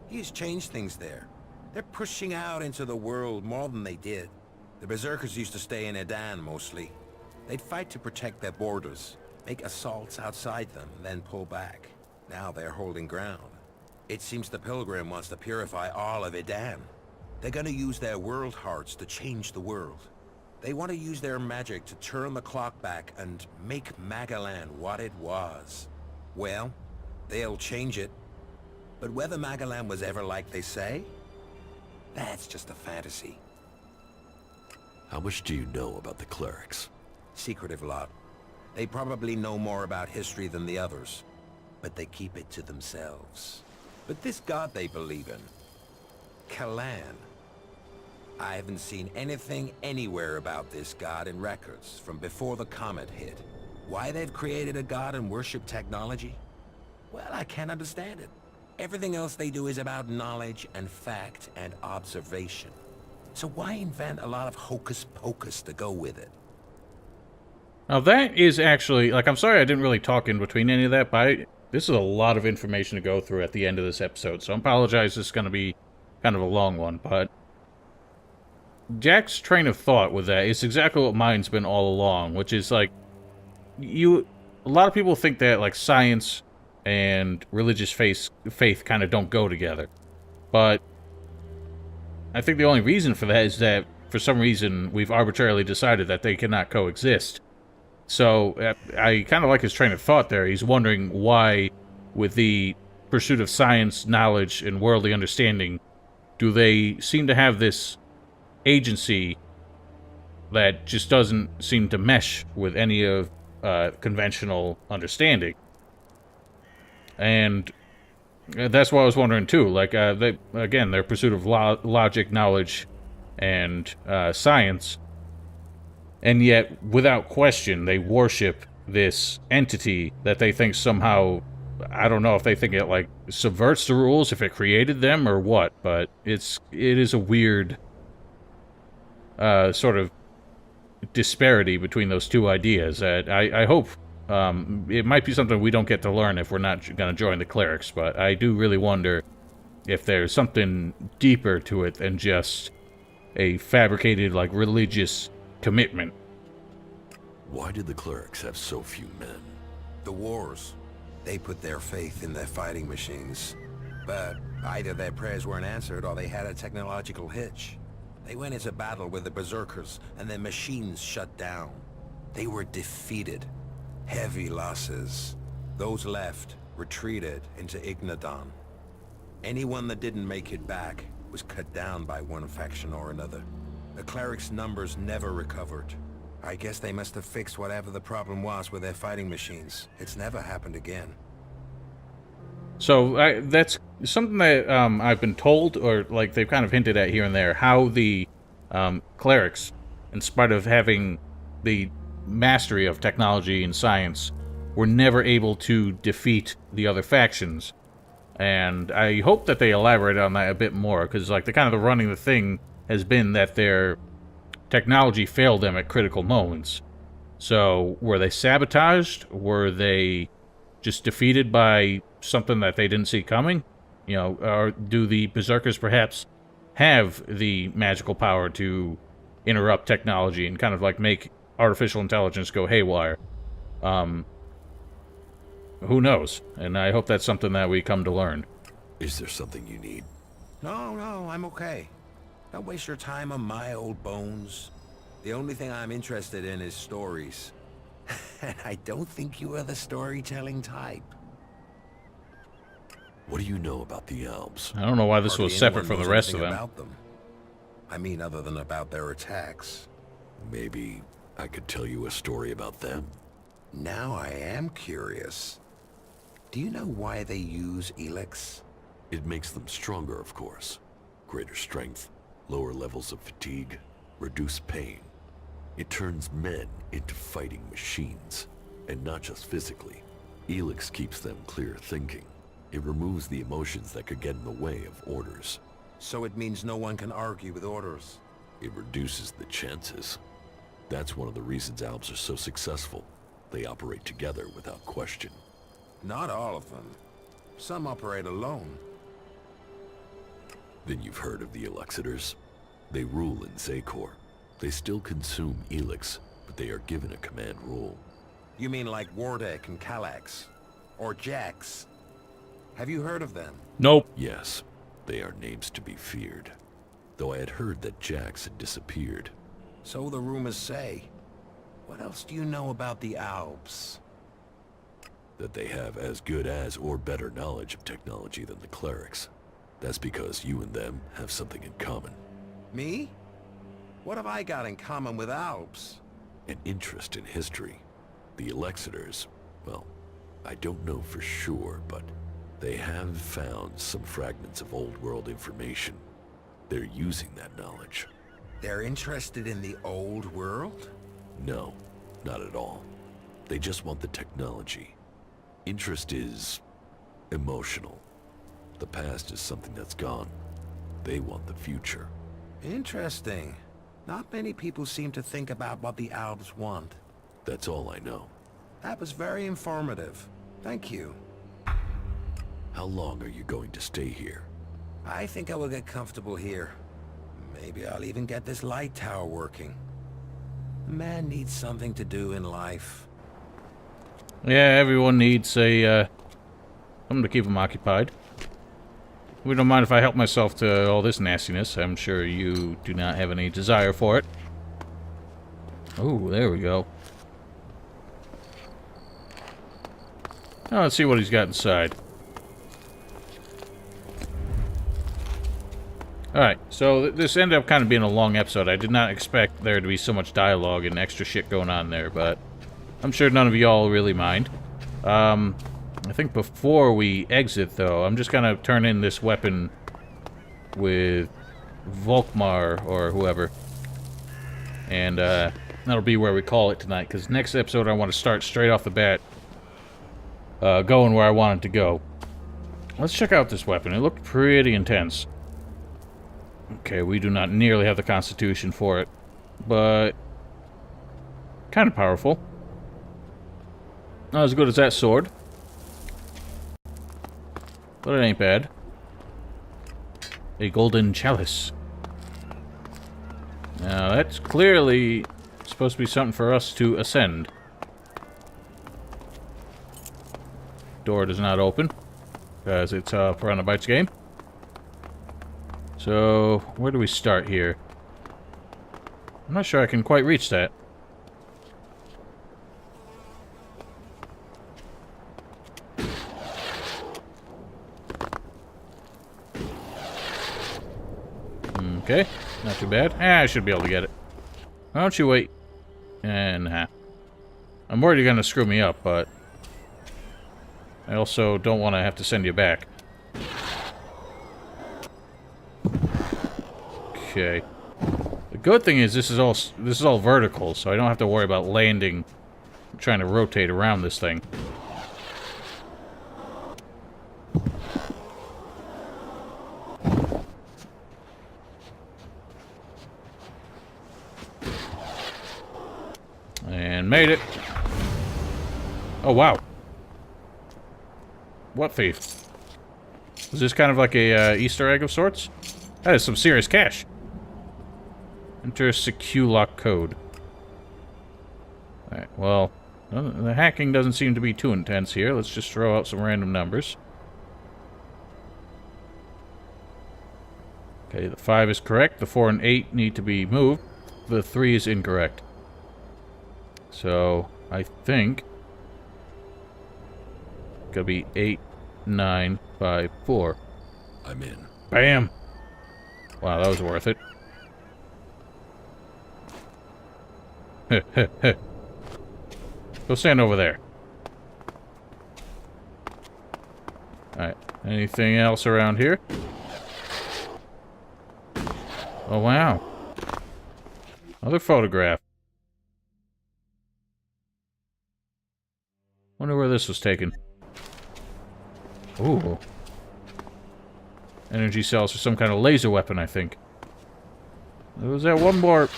He has changed things there. They're pushing out into the world more than they did. The Berserkers used to stay in Edan mostly. They'd fight to protect their borders, make assaults outside them, and then pull back. Now they're holding ground. It seems the Pilgrim wants to purify all of Edan. They're gonna use their world hearts to change the world. They want to use their magic to turn the clock back and make Magellan what it was. Well, They'll change it. But whether Magalan was ever like they say, that's just a fantasy. How much do you know about the clerics? Secretive lot. They probably know more about history than the others, but they keep it to themselves. But this god they believe in, Kalan, I haven't seen anything anywhere about this god in records from before the comet hit. Why they've created a god and worship technology? Well, I can't understand it. Everything else they do is about knowledge and fact and observation. So why invent a lot of hocus pocus to go with it? Now that is actually, like, I'm sorry I didn't really talk in between any of that, but this is a lot of information to go through at the end of this episode, so I apologize, this is going to be kind of a long one, but Jack's train of thought with that is exactly what mine's been all along, which is, like, a lot of people think that, like, science and religious faith kind of don't go together, but I think the only reason for that is that, for some reason, we've arbitrarily decided that they cannot coexist. So, I kind of like his train of thought there. He's wondering why, with the pursuit of science, knowledge, and worldly understanding, do they seem to have this agency that just doesn't seem to mesh with any of conventional understanding. And that's what I was wondering, too. Like, again, their pursuit of logic, knowledge, and science. And yet, without question, they worship this entity that they think somehow, I don't know if they think it, like, subverts the rules, if it created them, or what, but it is a weird sort of disparity between those two ideas that I hope it might be something we don't get to learn if we're not going to join the clerics, but I do really wonder if there's something deeper to it than just a fabricated, like, religious commitment. Why did the clerics have so few men? The wars. They put their faith in their fighting machines. But either their prayers weren't answered or they had a technological hitch. They went into battle with the berserkers and their machines shut down. They were defeated. Heavy losses. Those left retreated into Ignadon. Anyone that didn't make it back was cut down by one faction or another. The clerics' numbers never recovered. I guess they must have fixed whatever the problem was with their fighting machines. It's never happened again. So that's something that I've been told, or like they've kind of hinted at here and there, how the clerics, in spite of having the mastery of technology and science, were never able to defeat the other factions. And I hope that they elaborate on that a bit more, because like the kind of the running the thing has been that their technology failed them at critical moments. So were they sabotaged? Were they just defeated by something that they didn't see coming? You know, or do the berserkers perhaps have the magical power to interrupt technology and kind of like make artificial intelligence go haywire? Who knows? And I hope that's something that we come to learn. Is there something you need? No, I'm okay. Don't waste your time on my old bones. The only thing I'm interested in is stories. And I don't think you are the storytelling type. What do you know about the elves? I don't know why this was separate from the rest of them. About them. I mean, other than about their attacks. Maybe I could tell you a story about them. Now I am curious. Do you know why they use Elex? It makes them stronger, of course. Greater strength, lower levels of fatigue, reduced pain. It turns men into fighting machines, and not just physically. Elex keeps them clear thinking. It removes the emotions that could get in the way of orders. So it means no one can argue with orders. It reduces the chances. That's one of the reasons elves are so successful. They operate together without question. Not all of them. Some operate alone. Then you've heard of the Elexitors. They rule in Zakor. They still consume Elex, but they are given a command role. You mean like Wardek and Kallax? Or Jax? Have you heard of them? Nope. Yes, they are names to be feared. Though I had heard that Jax had disappeared. So the rumors say. What else do you know about the Alps? that they have as good as or better knowledge of technology than the clerics. That's because you and them have something in common. Me? What have I got in common with Alps? An interest in history. The Elexiters, well, I don't know for sure, but they have found some fragments of old world information. They're using that knowledge. They're interested in the old world? No, not at all. They just want the technology. Interest is emotional. The past is something that's gone. They want the future. Interesting. Not many people seem to think about what the Alps want. That's all I know. That was very informative. Thank you. How long are you going to stay here? I think I will get comfortable here. Maybe I'll even get this light tower working. A man needs something to do in life. Yeah, everyone needs a, something to keep them occupied. We don't mind if I help myself to all this nastiness. I'm sure you do not have any desire for it. Oh, there we go. Now let's see what he's got inside. Alright, so this ended up kind of being a long episode. I did not expect there to be so much dialogue and extra shit going on there, but I'm sure none of y'all really mind. I think before we exit, though, I'm just gonna turn in this weapon with Volkmar or whoever. And that'll be where we call it tonight, because next episode I want to start straight off the bat going where I wanted to go. Let's check out this weapon. It looked pretty intense. Okay, we do not nearly have the constitution for it, but kind of powerful. Not as good as that sword, but it ain't bad. A golden chalice. Now, that's clearly supposed to be something for us to ascend. Door does not open, because it's a Piranha Bytes game. So, where do we start here? I'm not sure I can quite reach that. Okay, not too bad. I should be able to get it. Why don't you wait? And I'm worried you're gonna screw me up, but I also don't want to have to send you back. Okay. The good thing is this is all vertical, so I don't have to worry about landing, trying to rotate around this thing. And made it. Oh, wow. What thief? Is this kind of like a Easter egg of sorts? That is some serious cash. Enter a secure lock code. Alright, well, the hacking doesn't seem to be too intense here. Let's just throw out some random numbers. Okay, the 5 is correct. The 4 and 8 need to be moved. The 3 is incorrect. So, I think it's gonna be 8, 9, 5, 4. I'm in. Bam! Wow, that was worth it. Go stand over there. Alright, anything else around here? Oh, wow. Another photograph. Wonder where this was taken. Ooh. Energy cells for some kind of laser weapon, I think. There was that one more.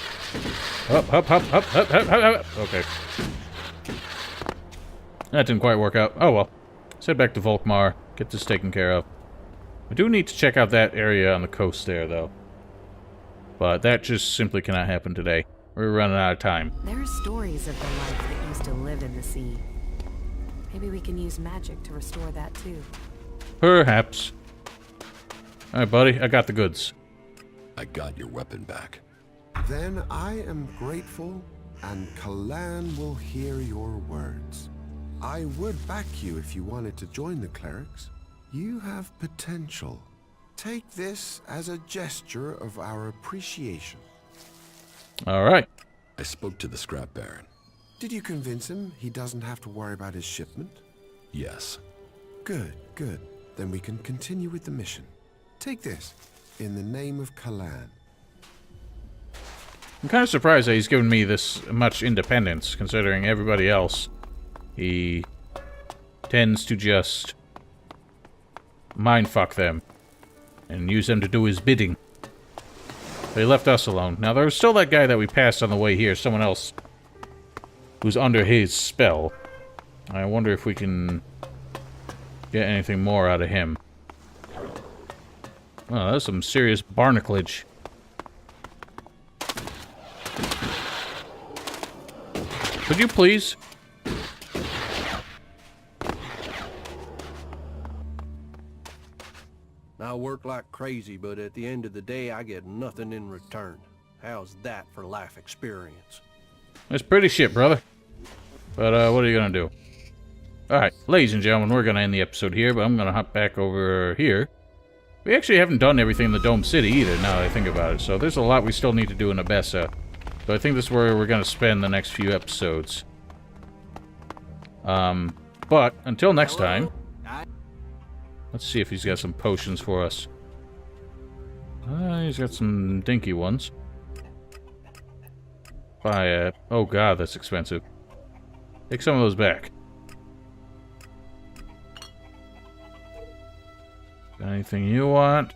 Up, up, up, up, up, up, up, up. Okay. That didn't quite work out. Oh well. Let's head back to Volkmar. Get this taken care of. I do need to check out that area on the coast there, though. But that just simply cannot happen today. We're running out of time. There are stories of the life that used to live in the sea. Maybe we can use magic to restore that too. Perhaps. Alright, buddy. I got the goods. I got your weapon back. Then I am grateful, and Kalan will hear your words. I would back you if you wanted to join the clerics. You have potential. Take this as a gesture of our appreciation. All right. I spoke to the scrap baron. Did you convince him he doesn't have to worry about his shipment? Yes. Good, good. Then we can continue with the mission. Take this, in the name of Kalan. I'm kind of surprised that he's given me this much independence, considering everybody else. He tends to just mindfuck them and use them to do his bidding. But he left us alone. Now, there's still that guy that we passed on the way here, someone else who's under his spell. I wonder if we can get anything more out of him. Oh, that's some serious barnaclage. Could you please? I work like crazy, but at the end of the day, I get nothing in return. How's that for life experience? It's pretty shit, brother. But, what are you gonna do? Alright, ladies and gentlemen, we're gonna end the episode here, but I'm gonna hop back over here. We actually haven't done everything in the Dome City either, now that I think about it, so there's a lot we still need to do in Abessa. So I think this is where we're gonna spend the next few episodes. But, until next time... Let's see if he's got some potions for us. He's got some dinky ones. Oh god, that's expensive. Take some of those back. Got anything you want?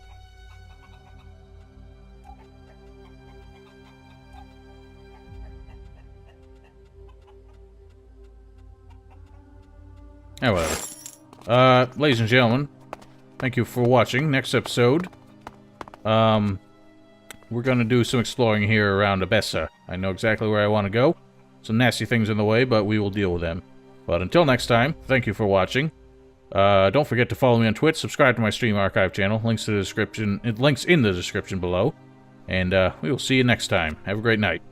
Oh, whatever. Ladies and gentlemen, thank you for watching. Next episode, we're gonna do some exploring here around Abessa. I know exactly where I want to go. Some nasty things in the way, but we will deal with them. But until next time, thank you for watching. Don't forget to follow me on Twitch, subscribe to my Stream Archive channel, links in the description below. And we will see you next time. Have a great night.